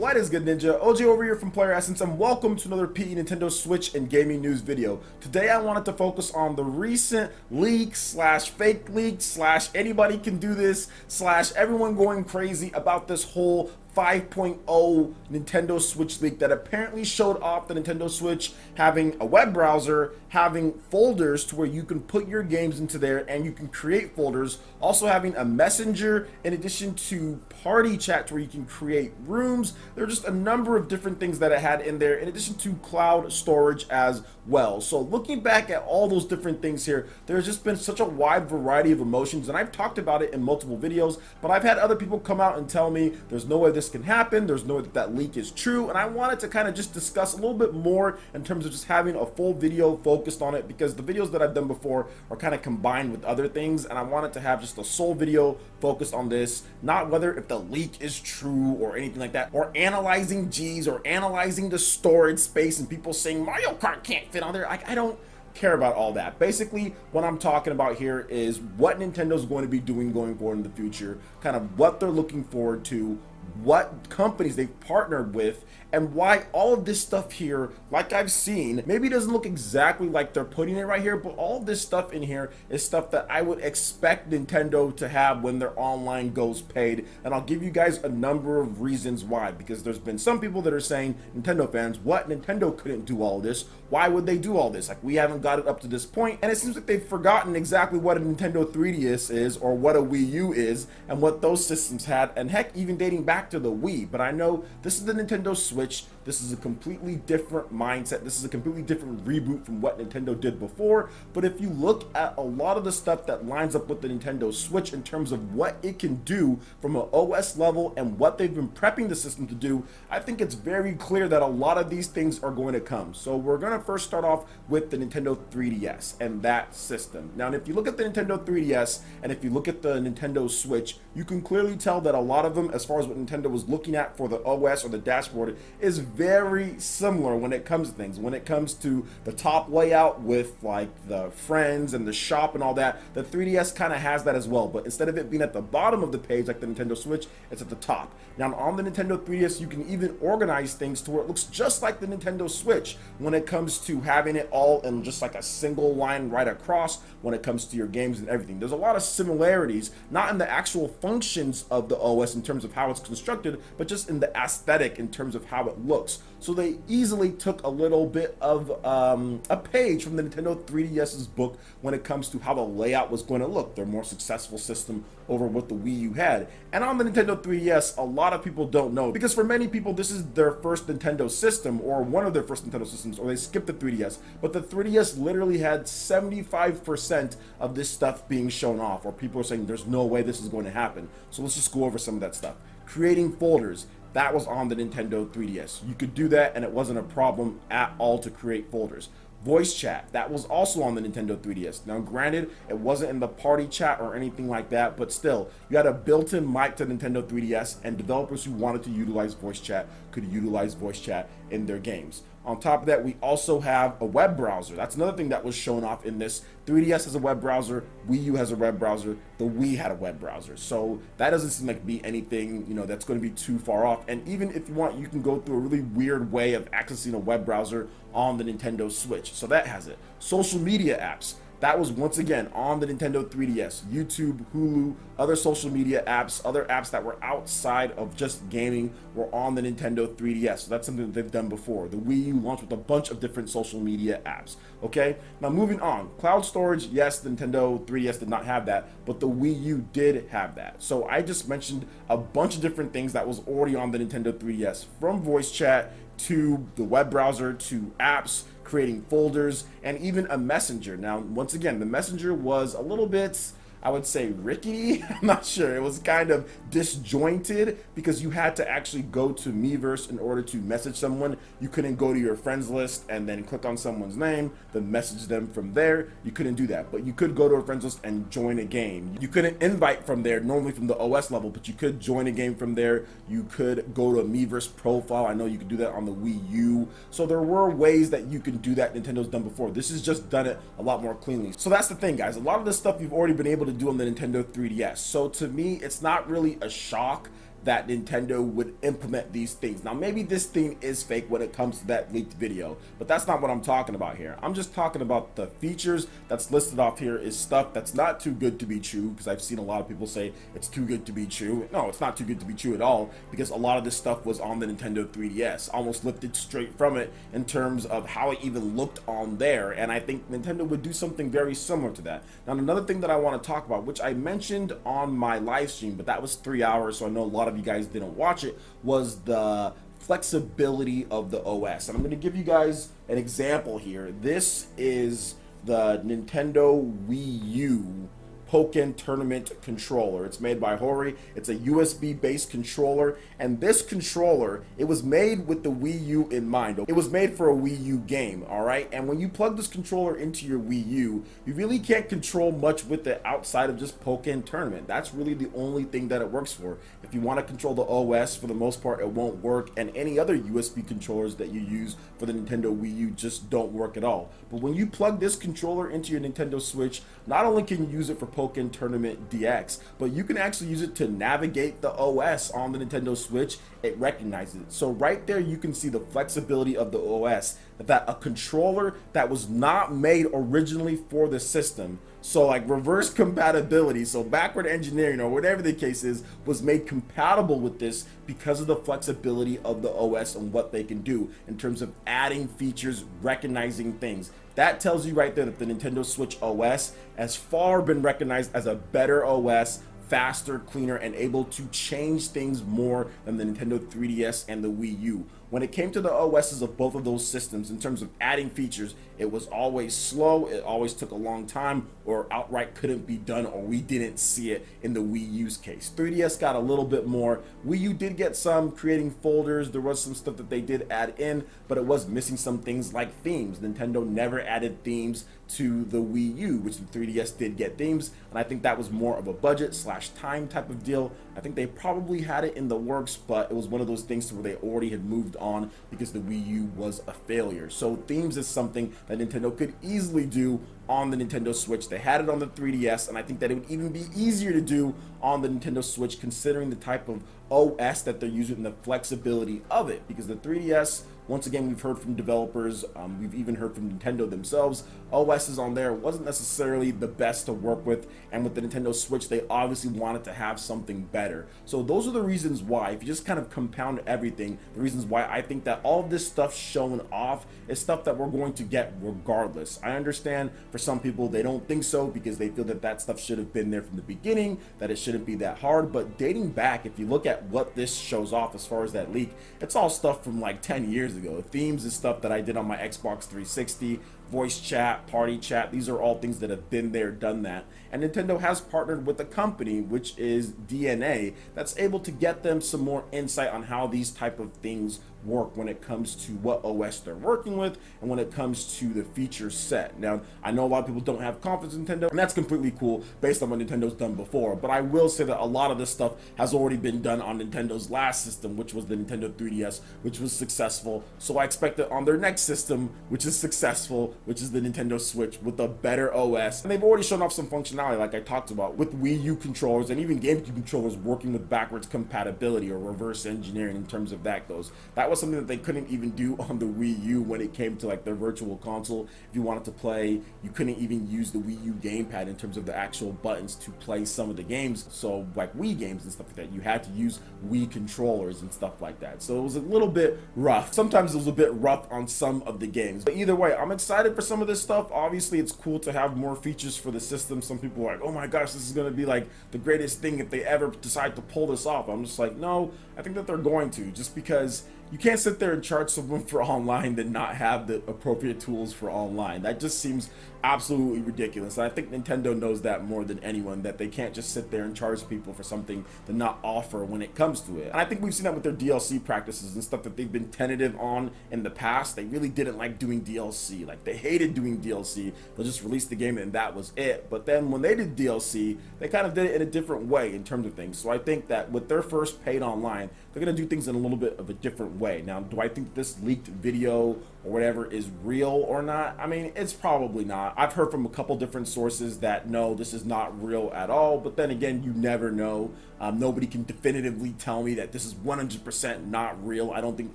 What is good, Ninja? OG over here from Player Essence, and welcome to another PE Nintendo Switch and gaming news video. Today I wanted to focus on the recent leak slash fake leak slash anybody can do this slash everyone going crazy about this whole 5.0 Nintendo Switch leak that apparently showed off the Nintendo Switch having a web browser, having folders to where you can put your games into there and you can create folders, also having a messenger in addition to party chat where you can create rooms. There are just a number of different things that it had in there in addition to cloud storage as well. So looking back at all those different things here, there's just been such a wide variety of emotions, and I've talked about it in multiple videos, but I've had other people come out and tell me there's no way this can happen, there's no way that leak is true, and I wanted to kind of just discuss a little bit more in terms of just having a full video focused on it, because the videos that I've done before are kind of combined with other things, and I wanted to have just a sole video focused on this, not whether if the leak is true or anything like that, or analyzing G's or analyzing the storage space and people saying Mario Kart can't fit on there. I don't care about all that. Basically, what I'm talking about here is what Nintendo's going to be doing going forward in the future, kind of what they're looking forward to, what companies they've partnered with, and why all of this stuff here, like I've seen, maybe it doesn't look exactly like they're putting it right here, but all of this stuff in here is stuff that I would expect Nintendo to have when their online goes paid, and I'll give you guys a number of reasons why, because there's been some people that are saying, Nintendo fans, what, Nintendo couldn't do all this, why would they do all this, like we haven't got it up to this point, and it seems like they've forgotten exactly what a Nintendo 3DS is, or what a Wii U is, and what those systems had, and heck, even dating back to the Wii. But I know this is the Nintendo Switch, this is a completely different mindset, this is a completely different reboot from what Nintendo did before. But if you look at a lot of the stuff that lines up with the Nintendo Switch in terms of what it can do from an OS level and what they've been prepping the system to do, I think it's very clear that a lot of these things are going to come. So we're going to first start off with the Nintendo 3DS and that system. Now, if you look at the Nintendo 3DS and if you look at the Nintendo Switch, you can clearly tell that a lot of them, as far as what Nintendo was looking at for the OS or the dashboard, is very similar when it comes to things. When it comes to the top layout with like the friends and the shop and all that, the 3DS kind of has that as well, but instead of it being at the bottom of the page like the Nintendo Switch, it's at the top. Now on the Nintendo 3DS, you can even organize things to where it looks just like the Nintendo Switch when it comes to having it all in just like a single line right across when it comes to your games and everything. There's a lot of similarities, not in the actual functions of the OS in terms of how it's constructed, but just in the aesthetic in terms of how it looks. So they easily took a little bit of a page from the Nintendo 3DS's book when it comes to how the layout was going to look, their more successful system over what the Wii U had. And on the Nintendo 3DS, a lot of people don't know, because for many people this is their first Nintendo system or one of their first Nintendo systems, or they skipped the 3DS, but the 3DS literally had 75% of this stuff being shown off, or people are saying there's no way this is going to happen. So let's just go over some of that stuff. Creating folders, that was on the Nintendo 3DS. You could do that and it wasn't a problem at all to create folders. Voice chat, that was also on the Nintendo 3DS. Now granted, it wasn't in the party chat or anything like that, but still, you had a built-in mic to Nintendo 3DS, and developers who wanted to utilize voice chat could utilize voice chat in their games. On top of that, we also have a web browser. That's another thing that was shown off in this. 3DS has a web browser, Wii U has a web browser, the Wii had a web browser. So that doesn't seem like to be anything, you know, that's going to be too far off. And even if you want, you can go through a really weird way of accessing a web browser on the Nintendo Switch. So that has it. Social media apps. That was once again on the Nintendo 3DS, YouTube, Hulu, other social media apps, other apps that were outside of just gaming were on the Nintendo 3DS. So that's something that they've done before. The Wii U launched with a bunch of different social media apps. Okay, now moving on. Cloud storage, yes, the Nintendo 3DS did not have that, but the Wii U did have that. So I just mentioned a bunch of different things that was already on the Nintendo 3DS, from voice chat to the web browser to apps, creating folders, and even a messenger. Now, once again, the messenger was a little bit, I would say, rickety. I'm not sure. It was kind of disjointed because you had to actually go to Miiverse in order to message someone. You couldn't go to your friends list and then click on someone's name, then message them from there. You couldn't do that, but you could go to a friends list and join a game. You couldn't invite from there, normally from the OS level, but you could join a game from there. You could go to a Miiverse profile. I know you could do that on the Wii U. So there were ways that you can do that Nintendo's done before. This has just done it a lot more cleanly. So that's the thing, guys. A lot of this stuff you've already been able to do on the Nintendo 3DS. So to me, it's not really a shock that Nintendo would implement these things. Now, maybe this thing is fake when it comes to that leaked video, but that's not what I'm talking about here. I'm just talking about the features that's listed off here is stuff that's not too good to be true, because I've seen a lot of people say it's too good to be true. No, it's not too good to be true at all, because a lot of this stuff was on the Nintendo 3DS, almost lifted straight from it in terms of how it even looked on there, and I think Nintendo would do something very similar to that. Now, another thing that I want to talk about, which I mentioned on my live stream, but that was 3 hours, so I know a lot of you guys didn't watch it, was the flexibility of the OS. And I'm going to give you guys an example here. This is the Nintendo Wii U Pokken Tournament controller. It's made by Hori. It's a USB based controller, and this controller, it was made with the Wii U in mind. It was made for a Wii U game, all right? And when you plug this controller into your Wii U, you really can't control much with it outside of just Pokken Tournament. That's really the only thing that it works for. If you want to control the OS, for the most part, it won't work, and any other USB controllers that you use for the Nintendo Wii U just don't work at all. But when you plug this controller into your Nintendo Switch, not only can you use it for Pokken Tournament DX, but you can actually use it to navigate the OS on the Nintendo Switch. It recognizes it. So right there you can see the flexibility of the OS, that a controller that was not made originally for the system, so like reverse compatibility, so backward engineering or whatever the case is, was made compatible with this because of the flexibility of the OS and what they can do in terms of adding features, recognizing things. That tells you right there that the Nintendo Switch OS has far been recognized as a better OS, faster, cleaner, and able to change things more than the Nintendo 3DS and the Wii U. When it came to the OSs of both of those systems, in terms of adding features, it was always slow, it always took a long time, or outright couldn't be done, or we didn't see it in the Wii U's case. 3DS got a little bit more. Wii U did get some, creating folders, there was some stuff that they did add in, but it was missing some things like themes. Nintendo never added themes to the Wii U, which the 3DS did get themes, and I think that was more of a budget slash time type of deal. I think they probably had it in the works, but it was one of those things where they already had moved on because the Wii U was a failure. So themes is something that Nintendo could easily do on the Nintendo Switch. They had it on the 3DS, and I think that it would even be easier to do on the Nintendo Switch considering the type of OS that they're using and the flexibility of it, because the 3DS, once again, we've heard from developers, we've even heard from Nintendo themselves, OSs on there wasn't necessarily the best to work with, and with the Nintendo Switch, they obviously wanted to have something better. So those are the reasons why, if you just kind of compound everything, the reasons why I think that all of this stuff shown off is stuff that we're going to get regardless. I understand for some people they don't think so because they feel that that stuff should have been there from the beginning, that it shouldn't be that hard, but dating back, if you look at what this shows off as far as that leak, it's all stuff from like 10 years ago. Themes is stuff that I did on my Xbox 360, voice chat, party chat, these are all things that have been there, done that. And Nintendo has partnered with a company, which is DNA, that's able to get them some more insight on how these type of things work when it comes to what OS they're working with and when it comes to the feature set. Now, I know a lot of people don't have confidence in Nintendo, and that's completely cool based on what Nintendo's done before, but I will say that a lot of this stuff has already been done on Nintendo's last system, which was the Nintendo 3DS, which was successful. So I expect that on their next system, which is successful, which is the Nintendo Switch with a better OS, and they've already shown off some functionality like I talked about with Wii U controllers and even GameCube controllers working with backwards compatibility or reverse engineering in terms of that goes. That was something that they couldn't even do on the Wii U when it came to like their virtual console. If you wanted to play, you couldn't even use the Wii U gamepad in terms of the actual buttons to play some of the games. So like Wii games and stuff like that, you had to use Wii controllers and stuff like that. So it was a little bit rough. Sometimes it was a bit rough on some of the games. But either way, I'm excited for some of this stuff. Obviously, it's cool to have more features for the system. Some people are like, oh my gosh, this is going to be like the greatest thing if they ever decide to pull this off. I'm just like, no, I think that they're going to, just because you can't sit there and charge someone for online and not have the appropriate tools for online. That just seems absolutely ridiculous. And I think Nintendo knows that more than anyone, that they can't just sit there and charge people for something to not offer when it comes to it. And I think we've seen that with their DLC practices and stuff that they've been tentative on in the past. They really didn't like doing DLC. Like, they hated doing DLC. They'll just release the game and that was it. But then when they did DLC, they kind of did it in a different way in terms of things. So I think that with their first paid online, they're going to do things in a little bit of a different way. Now, do I think this leaked video or whatever is real or not. I mean, it's probably not. I've heard from a couple different sources that no, this is not real at all, but then again, you never know. Nobody can definitively tell me that this is 100% not real. I don't think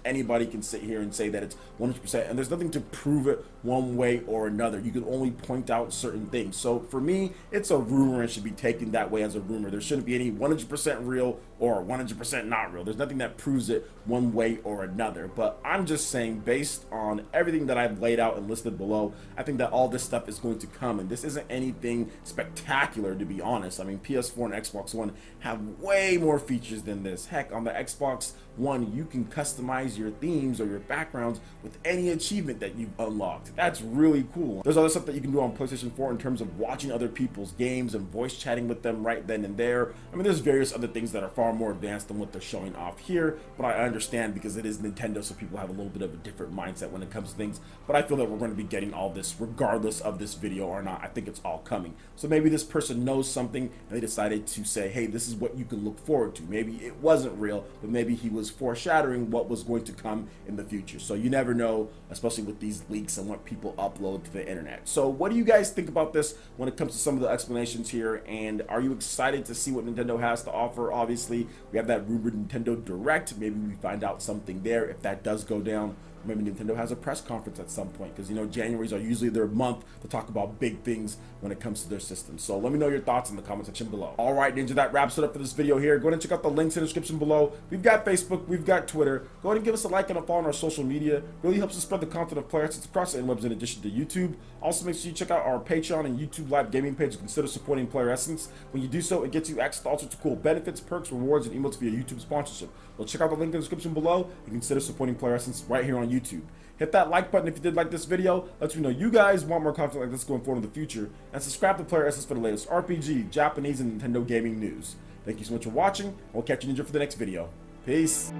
anybody can sit here and say that it's 100%, and there's nothing to prove it one way or another. You can only point out certain things. So for me, it's a rumor and should be taken that way as a rumor. There shouldn't be any 100% real or 100% not real. There's nothing that proves it one way or another. But I'm just saying, based on everything that I've laid out and listed below, I think that all this stuff is going to come, and this isn't anything spectacular, to be honest. I mean, PS4 and Xbox One have way more features than this. Heck, on the Xbox One, you can customize your themes or your backgrounds with any achievement that you've unlocked. That's really cool. There's other stuff that you can do on PlayStation 4 in terms of watching other people's games and voice chatting with them right then and there. I mean, there's various other things that are far more advanced than what they're showing off here, but I understand because it is Nintendo, so people have a little bit of a different mindset when it comes to things. But I feel that we're going to be getting all this regardless of this video or not. I think it's all coming. So maybe this person knows something and they decided to say, hey, this is what you can look forward to. Maybe it wasn't real, but maybe he was foreshadowing what was going to come in the future. So you never know, especially with these leaks and what people upload to the internet. So what do you guys think about this when it comes to some of the explanations here? And are you excited to see what Nintendo has to offer? Obviously, we have that rumored Nintendo Direct. Maybe we find out something there if that does go down. Maybe Nintendo has a press conference at some point, because you know Januaries are usually their month to talk about big things when it comes to their system. So let me know your thoughts in the comment section below. All right, Ninja, that wraps it up for this video here. Go ahead and check out the links in the description below. We've got Facebook, we've got Twitter. Go ahead and give us a like and a follow on our social media. Really helps us spread the content of Player Essence across the interwebs in addition to YouTube. Also, make sure you check out our Patreon and YouTube live gaming page and consider supporting Player Essence. When you do so, it gets you access to all sorts of cool benefits, perks, rewards, and emotes via YouTube sponsorship. Well, check out the link in the description below and consider supporting Player Essence right here on YouTube. Hit that like button if you did like this video. Let me know you guys want more content like this going forward in the future. And subscribe to Player Essence for the latest RPG, Japanese, and Nintendo gaming news. Thank you so much for watching. We'll catch you, Ninja, for the next video. Peace.